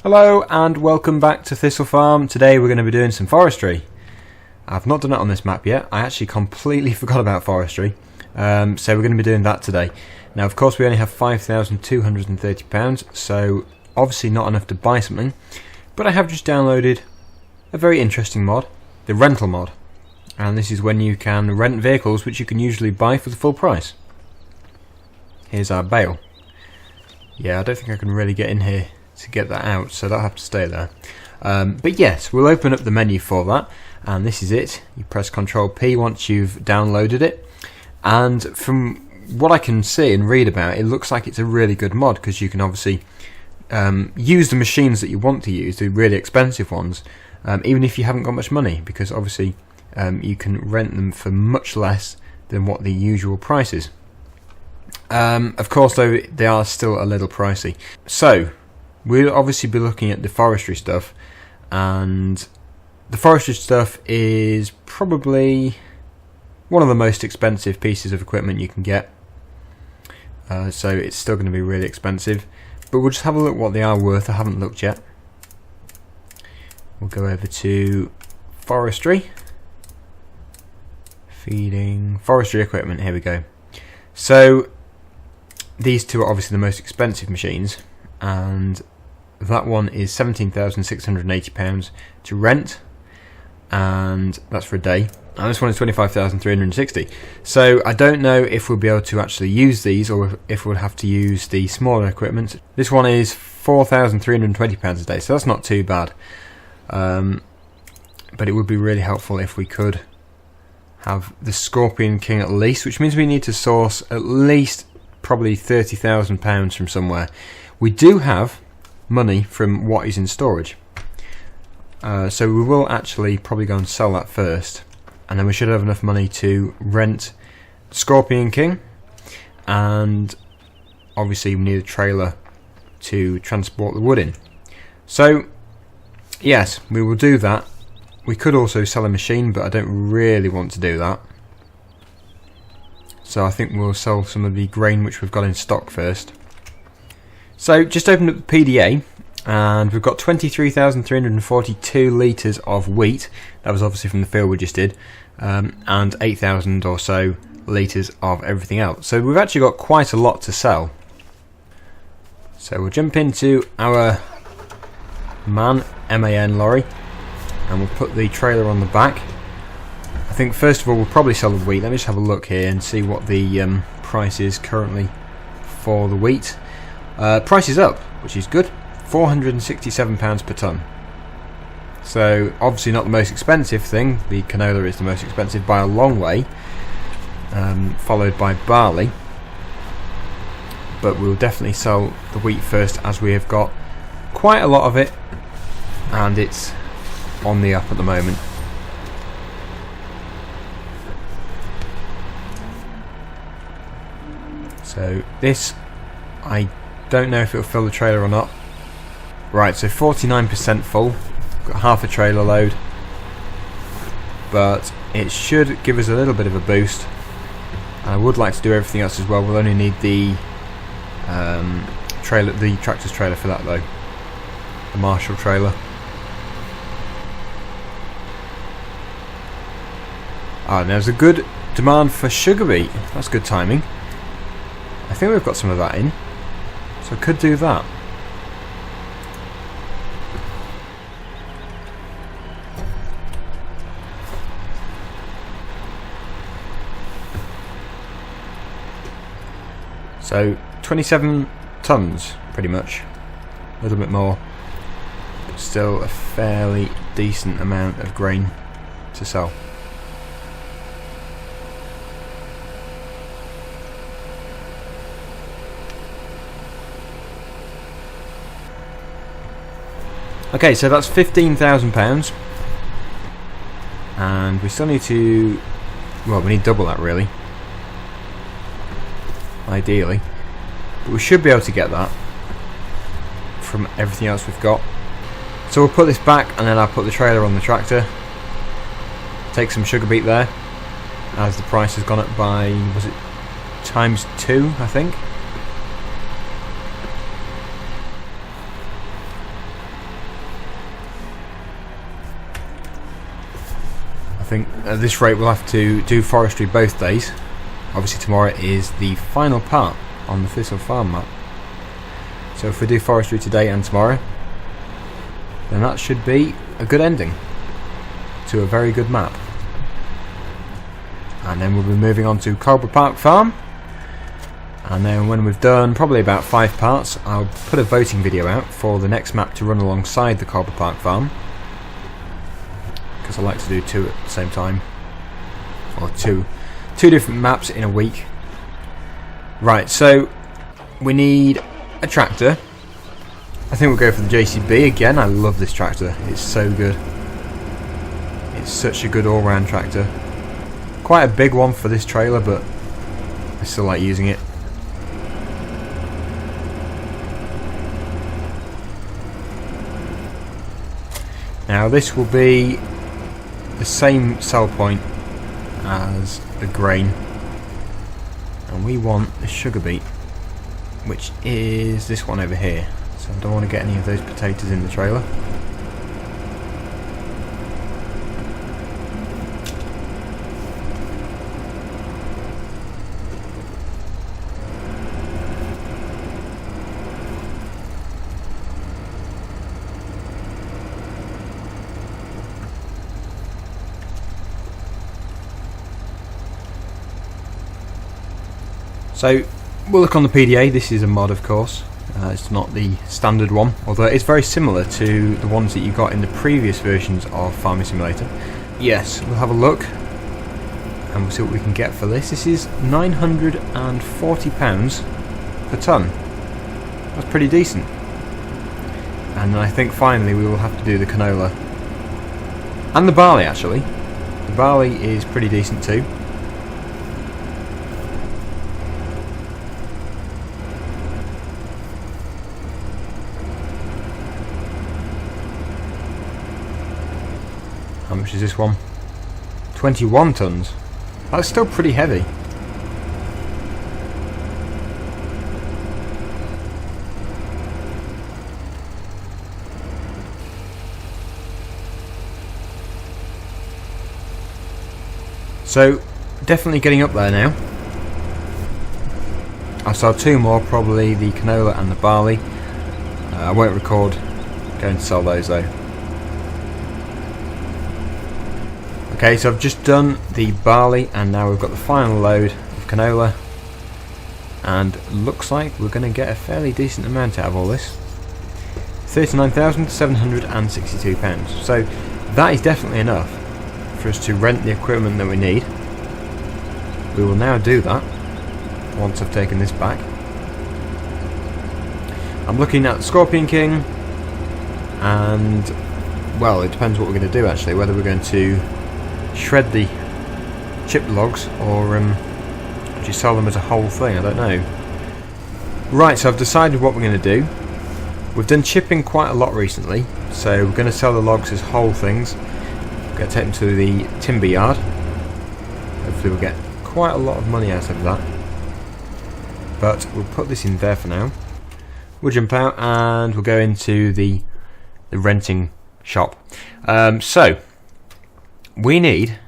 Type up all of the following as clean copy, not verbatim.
Hello and welcome back to Thistle Farm. Today we're going to be doing some forestry. I've not done it on this map yet. I actually completely forgot about forestry. So we're going to be doing that today. Now of course we only have £5,230, so obviously not enough to buy something. But I have just downloaded a very interesting mod, the rental mod. And this is when you can rent vehicles which you can usually buy for the full price. Here's our bale. Yeah, I don't think I can really get in here to get that out, so that'll have to stay there. But yes, we'll open up the menu for that, and this is it. You press Ctrl P once you've downloaded it, and from what I can see and read about, it looks like it's a really good mod because you can obviously use the machines that you want to use, the really expensive ones, even if you haven't got much money, because obviously you can rent them for much less than what the usual price is. Of course though, they are still a little pricey. So we'll obviously be looking at the forestry stuff, and the forestry stuff is probably one of the most expensive pieces of equipment you can get. So it's still going to be really expensive, but we'll just have a look what they are worth. I haven't looked yet. We'll go over to forestry, feeding, forestry equipment, here we go. So these two are obviously the most expensive machines, and that one is £17,680 to rent, and that's for a day. And this one is £25,360. So I don't know if we'll be able to actually use these, or if we'll have to use the smaller equipment. This one is £4,320 a day, so that's not too bad. But it would be really helpful if we could have the Scorpion King at least, which means we need to source at least probably £30,000 from somewhere. We do have money from what is in storage, so we will actually probably go and sell that first, and then we should have enough money to rent Scorpion King, and obviously we need a trailer to transport the wood in. So yes, we will do that. We could also sell a machine, but I don't really want to do that, so I think we'll sell some of the grain which we've got in stock first. So just opened up the PDA, and we've got 23,342 litres of wheat. That was obviously from the field we just did, and 8,000 or so litres of everything else. So we've actually got quite a lot to sell. So we'll jump into our MAN lorry, and we'll put the trailer on the back. I think first of all we'll probably sell the wheat. Let me just have a look here and see what the price is currently for the wheat. Price is up, which is good. £467 per tonne. So obviously not the most expensive thing. The canola is the most expensive by a long way, followed by barley. But we'll definitely sell the wheat first, as we have got quite a lot of it, and it's on the up at the moment. So this, I don't know if it'll fill the trailer or not. Right, so 49% full, got half a trailer load, but it should give us a little bit of a boost. I would like to do everything else as well. We'll only need the trailer, the tractor's trailer for that though, the Marshall trailer. And there's a good demand for sugar beet. That's good timing. I think we've got some of that in, so I could do that. So 27 tonnes pretty much, a little bit more, but still a fairly decent amount of grain to sell. Okay, so that's £15,000, and we still need to, well, we need double that really, ideally, but we should be able to get that from everything else we've got. So we'll put this back, and then I'll put the trailer on the tractor, take some sugar beet there, as the price has gone up by, was it ×2, I think. think at this rate we'll have to do forestry both days. Obviously tomorrow is the final part on the Thistle farm map. So if we do forestry today and tomorrow, then that should be a good ending to a very good map. And then we'll be moving on to Colborough Park Farm. And then when we've done probably about 5 parts, I'll put a voting video out for the next map to run alongside the Colborough Park Farm, because I like to do 2 at the same time, or two different maps in a week. Right, so we need a tractor. I think we'll go for the JCB again. I love this tractor, it's so good. It's such a good all-round tractor. Quite a big one for this trailer, but I still like using it. Now this will be the same sell point as the grain, and we want the sugar beet, which is this one over here. So I don't want to get any of those potatoes in the trailer. So we'll look on the PDA. This is a mod, of course. It's not the standard one, although it's very similar to the ones that you got in the previous versions of Farming Simulator. Yes, we'll have a look and we'll see what we can get for this. This is £940 per tonne. That's pretty decent. And I think finally we will have to do the canola. And the barley, actually. The barley is pretty decent too. How much is this one? 21 tonnes. That's still pretty heavy. So, definitely getting up there now. I saw 2 more, probably the canola and the barley. I won't record going to sell those though. Okay, so I've just done the barley and now we've got the final load of canola, and looks like we're going to get a fairly decent amount out of all this. £39,762. So that is definitely enough for us to rent the equipment that we need. We will now do that once I've taken this back. I'm looking at the Scorpion King, and well, it depends what we're going to do actually, whether we're going to shred the chip logs or just sell them as a whole thing. I don't know. Right, so I've decided what we're going to do. We've done chipping quite a lot recently, so we're going to sell the logs as whole things. We're going to take them to the timber yard. Hopefully we'll get quite a lot of money out of that, but we'll put this in there for now. We'll jump out and we'll go into the renting shop. So we need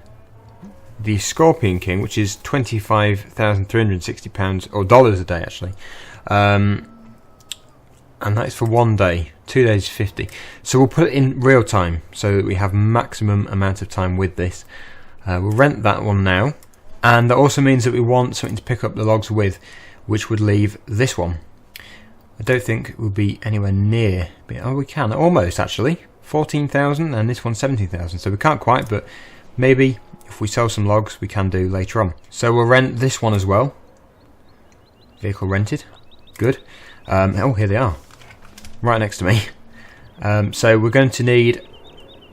the Scorpion King, which is £25,360 or dollars a day actually, and that is for 1 day. 2 days 50. So we'll put it in real time so that we have maximum amount of time with this. We'll rent that one now, and that also means that we want something to pick up the logs with, which would leave this one. I don't think it will be anywhere near, but oh, we can almost actually. 14,000 and this one's 17,000, so we can't quite, but maybe if we sell some logs we can do later on. So we'll rent this one as well. Vehicle rented, good. Oh, here they are, right next to me. So we're going to need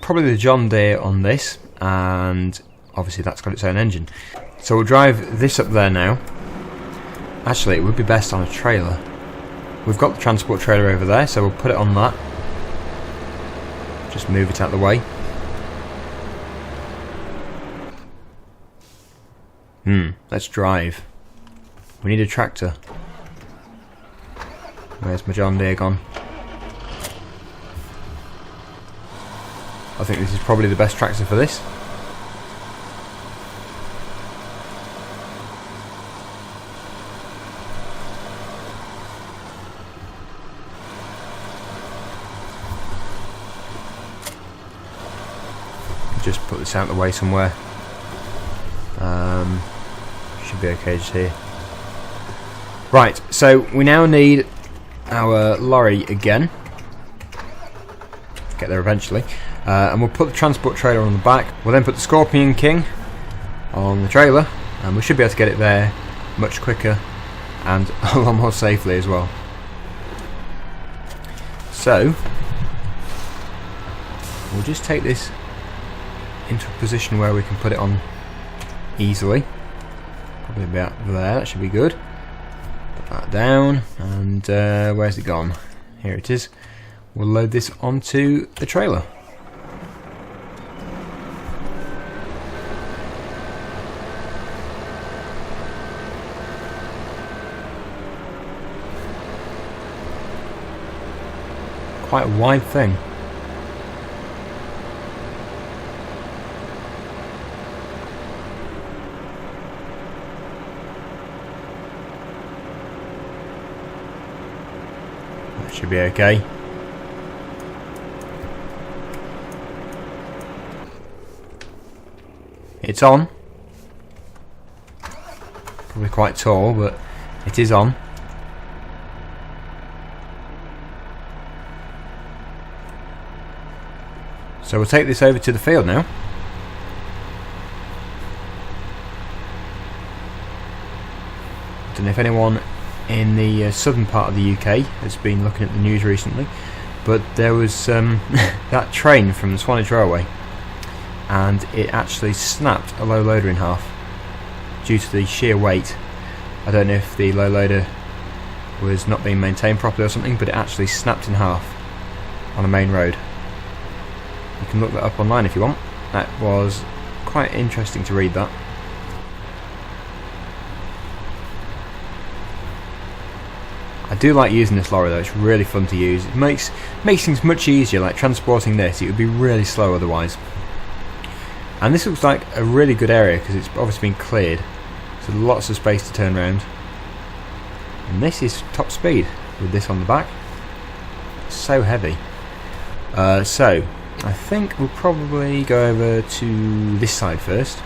probably the John Deere on this, and obviously that's got its own engine. So we'll drive this up there now. Actually, it would be best on a trailer. We've got the transport trailer over there, so we'll put it on that. Just move it out of the way. Let's drive. We need a tractor. Where's my John Deere gone? I think this is probably the best tractor for this. just put this out of the way somewhere. Should be okay just here. Right, so we now need our lorry again. Get there eventually. And we'll put the transport trailer on the back. We'll then put the Scorpion King on the trailer, and we should be able to get it there much quicker and a lot more safely as well. So we'll just take this into a position where we can put it on easily. Probably about there, that should be good. Put that down, and where's it gone? Here it is. We'll load this onto the trailer. Quite a wide thing. That should be okay. It's on. Probably quite tall, but it is on. So we'll take this over to the field now. I don't know if anyone in the southern part of the UK has been looking at the news recently, but there was that train from the Swanage Railway, and it actually snapped a low loader in half due to the sheer weight. I don't know if the low loader was not being maintained properly or something, but it actually snapped in half on a main road. You can look that up online if you want. That was quite interesting to read that. I do like using this lorry though, it's really fun to use. It makes things much easier, like transporting this. It would be really slow otherwise. And this looks like a really good area because it's obviously been cleared, so lots of space to turn around. And this is top speed with this on the back. It's so heavy. So I think we'll probably go over to this side first,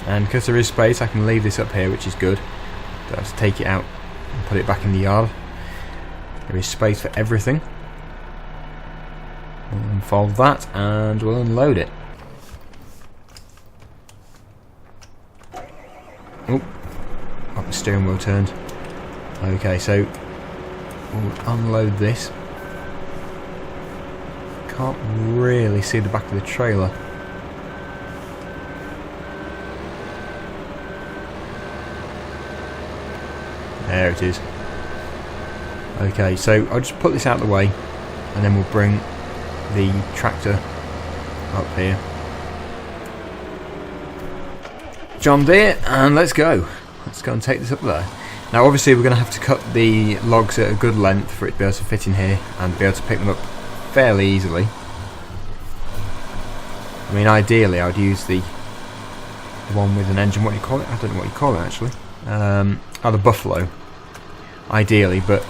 and because there is space I can leave this up here, which is good. Don't have to take it out and put it back in the yard. There is space for everything. We'll unfold that and we'll unload it. Oh, got the steering wheel turned. Okay, so we'll unload this. Can't really see the back of the trailer. There it is. Okay, so I'll just put this out of the way and then we'll bring the tractor up here. John Deere, and let's go. Let's go and take this up there. Now obviously we're going to have to cut the logs at a good length for it to be able to fit in here and be able to pick them up fairly easily. I mean, ideally I would use the one with an engine. What do you call it? I don't know what you call it actually. Oh, the Buffalo. Ideally, but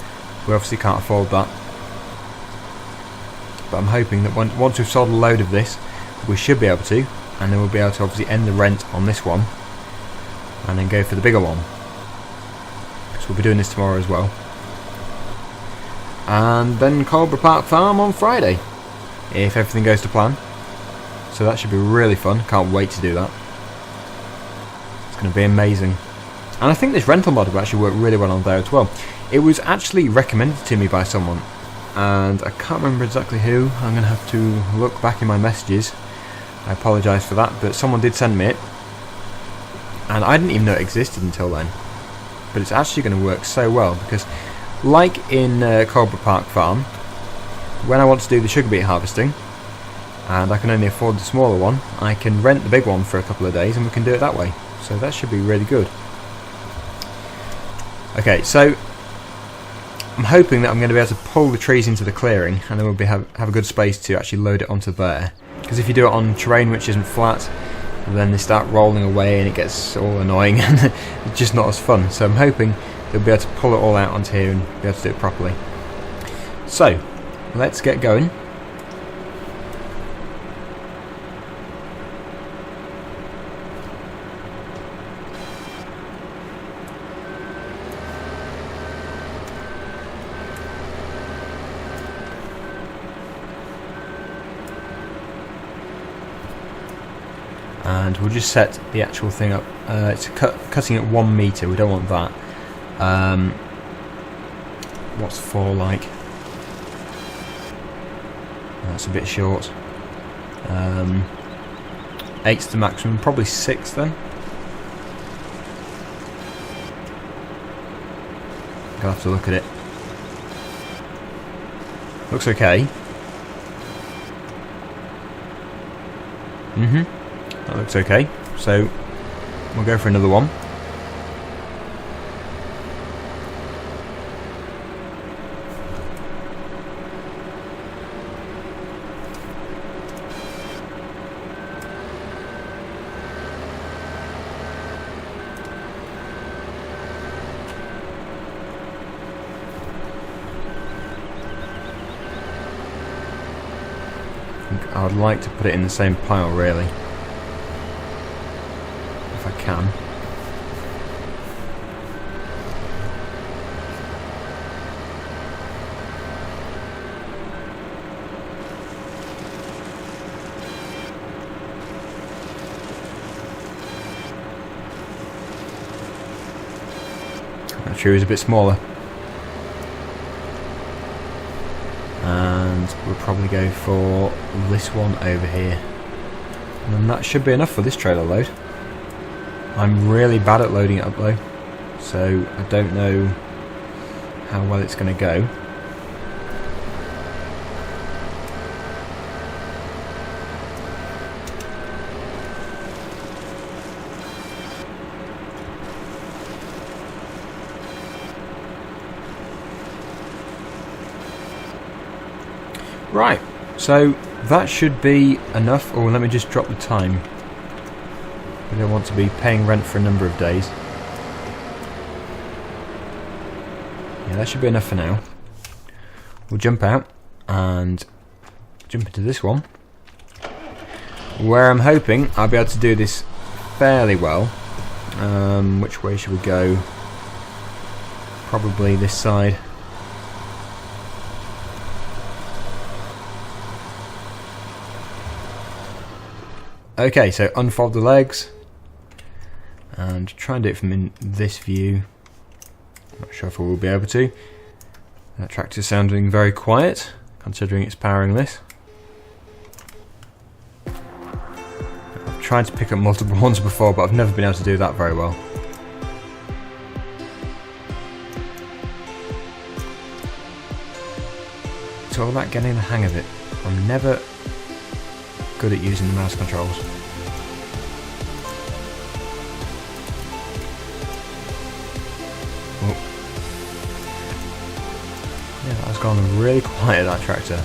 we obviously can't afford that. But I'm hoping that once we've sold a load of this, we should be able to, and then we'll be able to obviously end the rent on this one, and then go for the bigger one. So we'll be doing this tomorrow as well. And then Colborough Park Farm on Friday, if everything goes to plan. So that should be really fun. Can't wait to do that. It's going to be amazing. And I think this rental mod will actually work really well on there as well. It was actually recommended to me by someone, and I can't remember exactly who. I'm going to have to look back in my messages. I apologise for that, but someone did send me it, and I didn't even know it existed until then. But it's actually going to work so well because, like in Colborough Park Farm, when I want to do the sugar beet harvesting, and I can only afford the smaller one, I can rent the big one for a couple of days and we can do it that way. So that should be really good. Okay, so I'm hoping that I'm going to be able to pull the trees into the clearing, and then we'll have a good space to actually load it onto there. Because if you do it on terrain which isn't flat, then they start rolling away and it gets all annoying and it's just not as fun. So I'm hoping they'll be able to pull it all out onto here and be able to do it properly. So let's get going. and we'll just set the actual thing up. It's cutting at 1 metre, we don't want that. What's 4 like? That's a bit short. 8's the maximum, probably 6 then. I'll have to look at it. Looks okay. That looks okay. So we'll go for another one. I would like to put it in the same pile, really, if I can. That tree is a bit smaller. And we'll probably go for this one over here, and then that should be enough for this trailer load. I'm really bad at loading it up though, so I don't know how well it's going to go. Right, so that should be enough. Or let me just drop the time. We don't want to be paying rent for a number of days. Yeah, that should be enough for now. We'll jump out and jump into this one, where I'm hoping I'll be able to do this fairly well. Which way should we go? Probably this side. Okay, so unfold the legs and try and do it from in this view. Not sure if we will be able to. That tractor's sounding very quiet, considering it's powering this. I've tried to pick up multiple ones before, but I've never been able to do that very well. It's all about getting the hang of it. I'm never good at using the mouse controls. Oh. Yeah, that has gone really quiet, that tractor.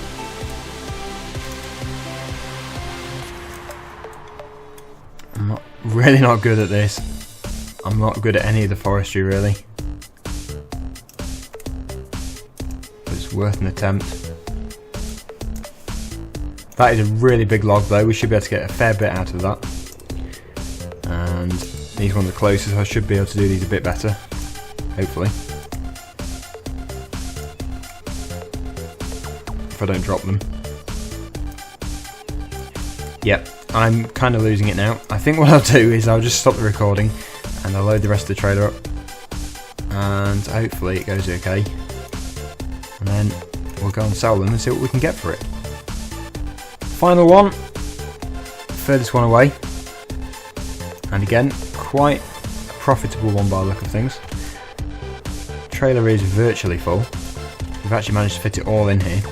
I'm really not good at this. I'm not good at any of the forestry, really. But it's worth an attempt. That is a really big log though, we should be able to get a fair bit out of that. And these ones are closer, so I should be able to do these a bit better, hopefully. If I don't drop them. Yep, I'm kind of losing it now. I think what I'll do is I'll just stop the recording and I'll load the rest of the trailer up. And hopefully it goes okay. And then we'll go and sell them and see what we can get for it. Final one, furthest one away, and again quite a profitable one by the look of things. Trailer is virtually full. We've actually managed to fit it all in here.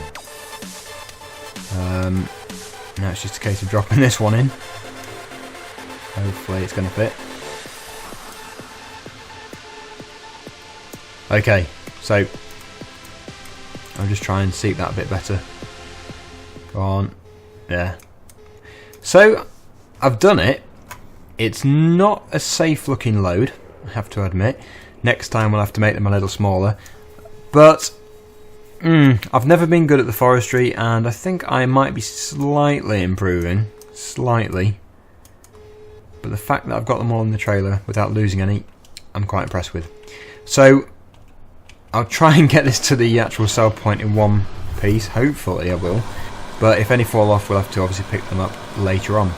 Now it's just a case of dropping this one in. Hopefully it's going to fit. Okay, so I'll just try and seat that a bit better. Go on. Yeah. So, I've done it. It's not a safe looking load, I have to admit. Next time we'll have to make them a little smaller. But, I've never been good at the forestry, and I think I might be slightly improving. Slightly. But the fact that I've got them all in the trailer without losing any, I'm quite impressed with. So, I'll try and get this to the actual sell point in one piece. Hopefully I will. But if any fall off, we'll have to obviously pick them up later on.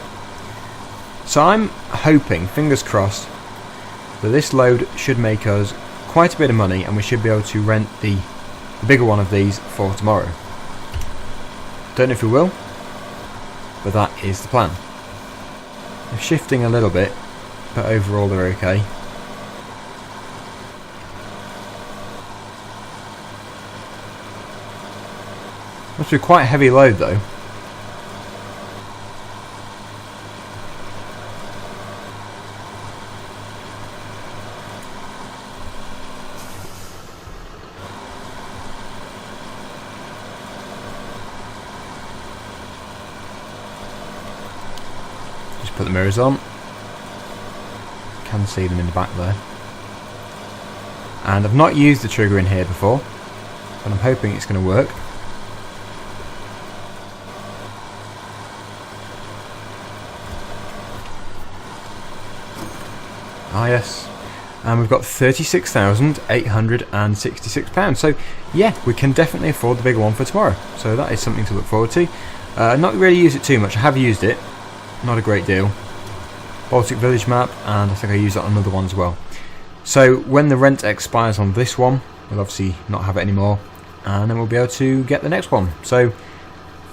So I'm hoping, fingers crossed, that this load should make us quite a bit of money and we should be able to rent the bigger one of these for tomorrow. Don't know if we will, but that is the plan. They're shifting a little bit, but overall they're okay. Must be quite a heavy load though. Just put the mirrors on. Can see them in the back there. And I've not used the trigger in here before, but I'm hoping it's going to work. Ah yes, and we've got £36,866. So yeah, we can definitely afford the bigger one for tomorrow. So that is something to look forward to. Not really use it too much. I have used it, not a great deal. Baltic Village map, and I think I used it on another one as well. So when the rent expires on this one, we'll obviously not have it anymore, and then we'll be able to get the next one. So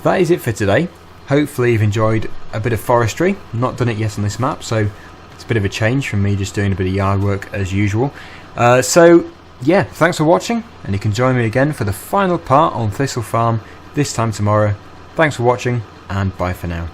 that is it for today. Hopefully you've enjoyed a bit of forestry. Not done it yet on this map, so it's a bit of a change from me just doing a bit of yard work as usual. So yeah, thanks for watching, and you can join me again for the final part on Thistle Farm this time tomorrow. Thanks for watching, and bye for now.